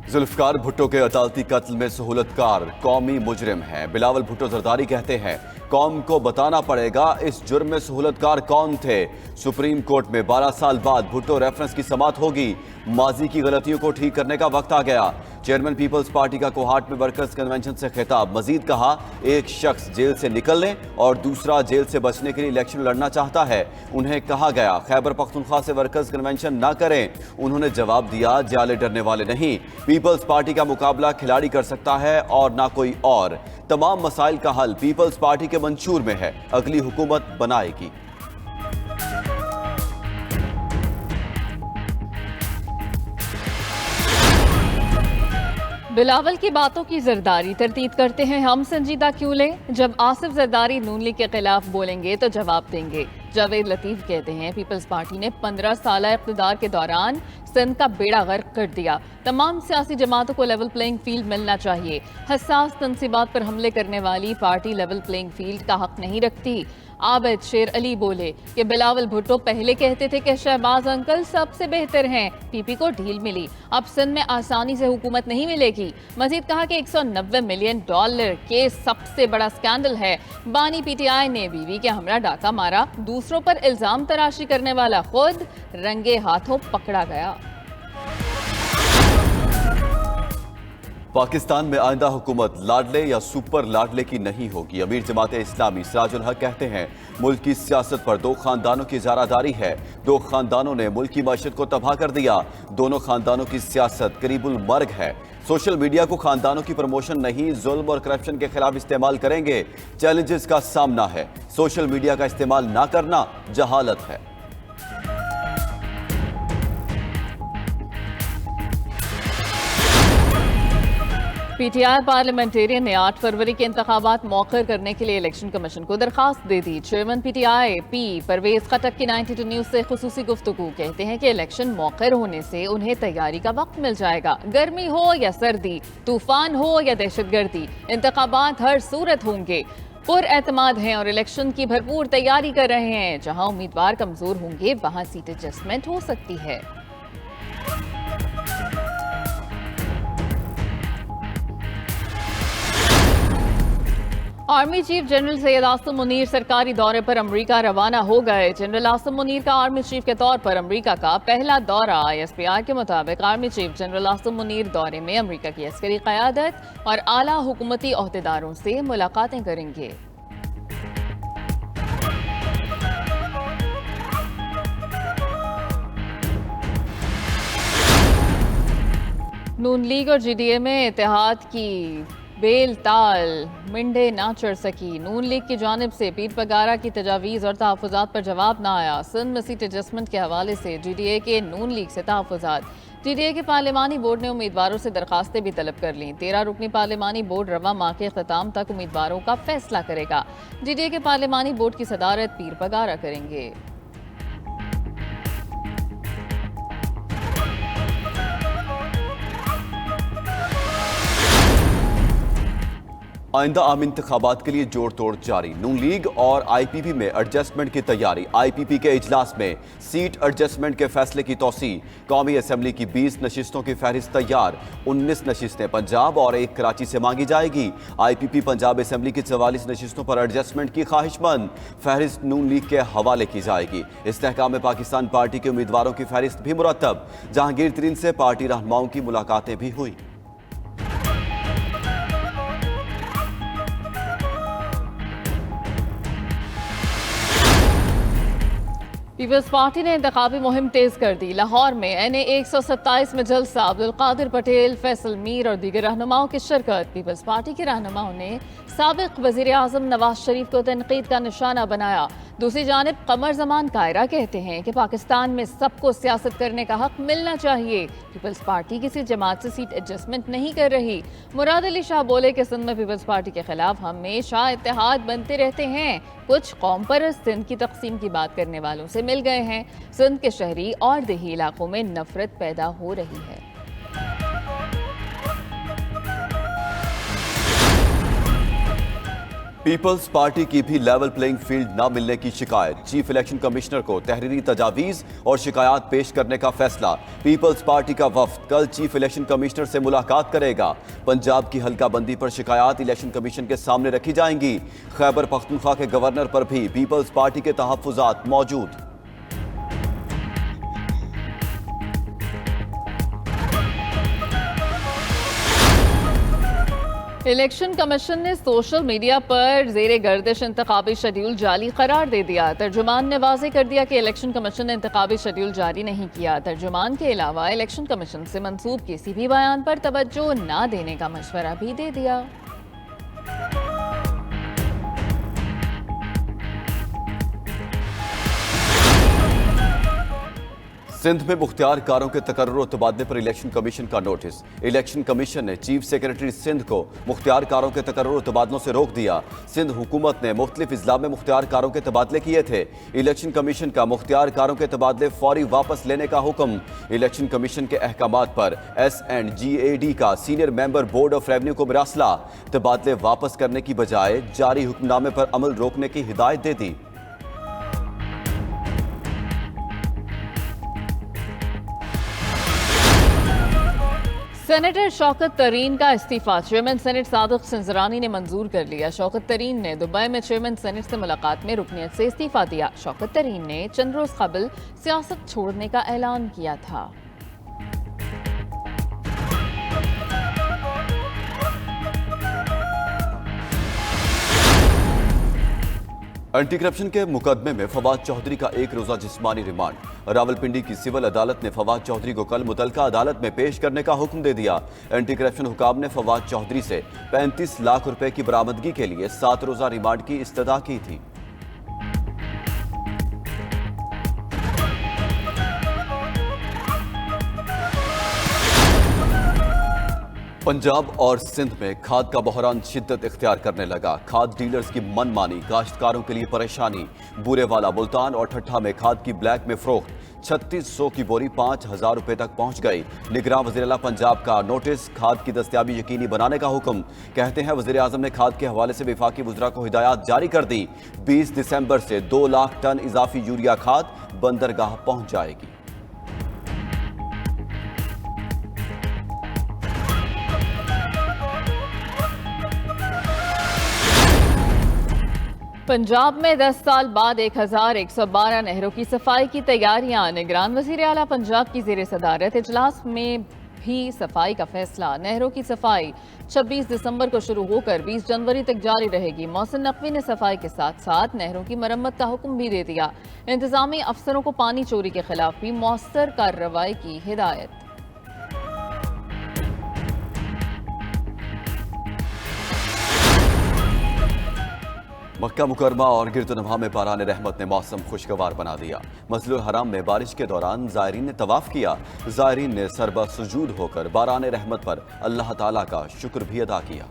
जुल्फकार भुट्टो के अदालती कत्ल में सहूलतकार कौमी मुजरिम हैं। बिलावल भुट्टो जरदारी कहते हैं कौम को बताना पड़ेगा इस जुर्म में सहूलतकार कौन थे। सुप्रीम कोर्ट में 12 साल बाद भुट्टो रेफरेंस की समाअत होगी। माजी की गलतियों को ठीक करने का वक्त आ गया। चेयरमैन पीपल्स पार्टी का कोहाट में वर्कर्स कन्वेंशन से खिताब। मजीद कहा एक शख्स जेल से निकलने और दूसरा जेल से बचने के लिए इलेक्शन लड़ना चाहता है। उन्हें कहा गया खैबर पख्तूनख्वा से वर्कर्स कन्वेंशन न करें। उन्होंने जवाब दिया जाले डरने वाले नहीं, पीपल्स पार्टी का मुकाबला खिलाड़ी कर सकता है और ना कोई और। तमाम मसाइल का हल पीपल्स पार्टी के मंशूर में है, अगली हुकूमत बनाएगी। बिलावल की बातों की जरदारी तरतीब करते हैं हम संजीदा क्यों लें। जब आसिफ जरदारी नून लीग के खिलाफ बोलेंगे तो जवाब देंगे। जावेद लतीफ कहते हैं पीपल्स पार्टी ने 15 साल इक़्तिदार के दौरान सिंध का बेड़ा गर्क कर दिया। तमाम सियासी जमातों को लेवल प्लेइंग फील्ड मिलना चाहिए। हसास तनसीबात पर हमले करने वाली पार्टी लेवल प्लेइंग फील्ड का हक नहीं रखती। आबिद शेर अली बोले कि बिलावल भुट्टो पहले कहते थे कि शहबाज अंकल सबसे बेहतर हैं, पीपी को ढील मिली, अब सिंध में आसानी से हुकूमत नहीं मिलेगी। मजीद कहा कि $190 मिलियन केस सबसे बड़ा स्कैंडल है। बानी पीटीआई ने बीवी के हमरा डाका मारा, दूसरों पर इल्जाम तराशी करने वाला खुद रंगे हाथों पकड़ा गया। पाकिस्तान में आइंदा हुकूमत लाडले या सुपर लाडले की नहीं होगी। अमीर जमाते इस्लामी सिराजुल हक कहते हैं मुल्क की सियासत पर दो खानदानों की इजारादारी है। दो खानदानों ने मुल्क की माशत को तबाह कर दिया। दोनों खानदानों की सियासत करीबुल मर्ग है। सोशल मीडिया को खानदानों की प्रमोशन नहीं, जुल्म और करप्शन के खिलाफ इस्तेमाल करेंगे। चैलेंजेस का सामना है, सोशल मीडिया का इस्तेमाल ना करना जहालत है। पीटीआई पार्लियामेंटेरियन ने 8 फरवरी के इंतखाबात मौखर करने के लिए इलेक्शन कमीशन को दरखास्त दे दी। चेयरमैन पीटीआई पी परवेज खटक की 92 न्यूज से खुसूसी गुफ्तगू कहते हैं कि इलेक्शन मौखर होने से उन्हें तैयारी का वक्त मिल जाएगा। गर्मी हो या सर्दी, तूफान हो या दहशतगर्दी, इंतखाबात हर सूरत होंगे। पुरएतमाद हैं और इलेक्शन की भरपूर तैयारी कर रहे हैं। जहां उम्मीदवार कमजोर होंगे वहां सीट एडजस्टमेंट हो सकती है। Army chief general Syed Asim Munir सरकारी दौरे पर अमरीका रवाना हो गए। जनरल आसिम मुनीर का आर्मी चीफ के तौर पर अमरीका का पहला दौरा। ISPR के मुताबिक army chief general Asim Munir दौरे में अमरीका की अस्करी क़यादत और आला हुकूमती ओहदेदारों से मुलाकातें करेंगे। नून लीग और GDA में इत्तेहाद की बेल ताल मिंडे ना चढ़ सकी। नून लीग की जानिब से पीर पगारा की तजावीज़ और तहफ़्फ़ुज़ात पर जवाब ना आया। सिंध में सीट एडजस्टमेंट के हवाले से GDA के नून लीग से तहफ़्फ़ुज़ात। GDA के पार्लिमानी बोर्ड ने उम्मीदवारों से दरखास्तें भी तलब कर लीं। 13 रुकनी पार्लिमानी बोर्ड रवा माह के अख्ताम तक उम्मीदवारों का फैसला करेगा। GDA के पार्लिमानी बोर्ड की सदारत पीर पगारा करेंगे। आइंदा आम इंतखाबात के लिए जोड़ तोड़ जारी। नून लीग और IPP में एडजस्टमेंट की तैयारी। IPP के इजलास में सीट एडजस्टमेंट के फैसले की तौसी। कौमी असम्बली की 20 नशिस्तों की फहरिस्त तैयार। 19 नशिस्तें पंजाब और 1 कराची से मांगी जाएगी। IPP पंजाब असम्बली की 44 नशिस्तों पर एडजस्टमेंट की ख्वाहिशमंद। फहरिस्त नून लीग के हवाले की जाएगी। इस्तेहकाम पाकिस्तान पार्टी के उम्मीदवारों की फहरिस्त भी मुरतब। जहांगीर तरीन से पार्टी रहनुमाओं की मुलाकातें भी हुई। पीपल्स पार्टी ने इंतखाबी मुहिम तेज कर दी। लाहौर में NA 127 में जलसा। अब्दुल कादिर पटेल, फैसल मीर और दीगर रहनुमाओं की शिरकत। पीपल्स पार्टी के रहनुमाओं ने साबिक वजीर आजम नवाज शरीफ को तनकीद का निशाना बनाया। दूसरी जानिब कमर जमान कायरा कहते हैं कि पाकिस्तान में सबको सियासत करने का हक मिलना चाहिए। पीपल्स पार्टी किसी जमात से सीट एडजस्टमेंट नहीं कर रही। मुराद अली शाह बोले कि सिंध में पीपल्स पार्टी के खिलाफ हमेशा इत्तेहाद बनते रहते हैं। कुछ कौम पर सिंध की तकसीम की बात करने वालों से मिल गए हैं। सिंध के शहरी और देही इलाकों में नफरत पैदा हो रही है। पीपल्स पार्टी की भी लेवल प्लेइंग फील्ड न मिलने की शिकायत। चीफ इलेक्शन कमिश्नर को तहरीरी तजावीज और शिकायत पेश करने का फैसला। पीपल्स पार्टी का वफ्द कल चीफ इलेक्शन कमिश्नर से मुलाकात करेगा। पंजाब की हल्का बंदी पर शिकायत इलेक्शन कमीशन के सामने रखी जाएंगी। खैबर पख्तूनख्वा के गवर्नर पर भी पीपल्स पार्टी के तहफ्फुजात मौजूद। इलेक्शन कमीशन ने सोशल मीडिया पर जेर गर्दिश इंतखाबी शेड्यूल जाली करार दे दिया। तर्जुमान ने वाज़ेह कर दिया कि इलेक्शन कमीशन ने इंतखाबी शेड्यूल जारी नहीं किया। तर्जुमान के अलावा इलेक्शन कमीशन से मंसूब किसी भी बयान पर तवज्जो न देने का मशवरा भी दे दिया। सिंध में मुख्तियार कारों के तकर्रुर और तबादले पर इलेक्शन कमीशन का नोटिस। इलेक्शन कमीशन ने चीफ सेक्रेटरी सिंध को मुख्तियार कारों के तकर्रुर और तबादलों से रोक दिया। सिंध हुकूमत ने मुख्तलिफ इजला में मुख्तियार कारों के तबादले किए थे। इलेक्शन कमीशन का मुख्तियार कारों के तबादले फौरी वापस लेने का हुक्म। इलेक्शन कमीशन के अहकामात पर SNGAD का senior member board of revenue को मरासला। तबादले वापस करने की बजाय जारी हुक्मनामे पर अमल रोकने की हिदायत दे दी। सेनेटर शौकत तरीन का इस्तीफा चेयरमैन सेनेट सादिक सिंजरानी ने मंजूर कर लिया। शौकत तरीन ने दुबई में चेयरमैन सेनेट से मुलाकात में रुकनियत से इस्तीफा दिया। शौकत तरीन ने चंद रोज कबल सियासत छोड़ने का ऐलान किया था। एंटी करप्शन के मुकदमे में फवाद चौधरी का एक रोजा जिस्मानी रिमांड। रावलपिंडी की सिविल अदालत ने फवाद चौधरी को कल मुतलका अदालत में पेश करने का हुक्म दे दिया। एंटी करप्शन हुकाम ने फवाद चौधरी से 35 लाख रुपए की बरामदगी के लिए 7 रोजा रिमांड की इस्तदा की थी। पंजाब और सिंध में खाद का बहरान शिद्दत इख्तियार करने लगा। खाद डीलर्स की मनमानी काश्तकारों के लिए परेशानी। बूरेवाला, मुल्तान और ठट्ठा में खाद की ब्लैक में फरोख्त। 3600 की बोरी 5000 रुपए तक पहुंच गई। निगरान वज़ीर आला पंजाब का नोटिस, खाद की दस्तयाबी यकीनी बनाने का हुक्म। कहते हैं वज़ीर आज़म ने खाद के हवाले से वफाकी वज़रा को हिदायत जारी कर दी। 20 दिसंबर से 2 लाख टन इजाफी यूरिया खाद बंदरगाह पहुंच जाएगी। पंजाब में 10 साल बाद 1112 नहरों की सफाई की तैयारियां। निगरान वज़ीर आला पंजाब की ज़ेर सदारत इजलास में भी सफाई का फैसला। नहरों की सफाई 26 दिसंबर को शुरू होकर 20 जनवरी तक जारी रहेगी। मोहसिन नकवी ने सफाई के साथ साथ नहरों की मरम्मत का हुक्म भी दे दिया। इंतजामी अफसरों को पानी चोरी के खिलाफ भी मौसर कार्रवाई की हिदायत। मक्का मुकरमा और गिरदुनवा में बारान रहमत ने मौसम खुशगवार बना दिया। मस्जिदुल हराम में बारिश के दौरान ज़ायरीन ने तवाफ किया। ज़ायरीन ने सरबा सुजूद होकर बारान रहमत पर अल्लाह ताला का शुक्र भी अदा किया।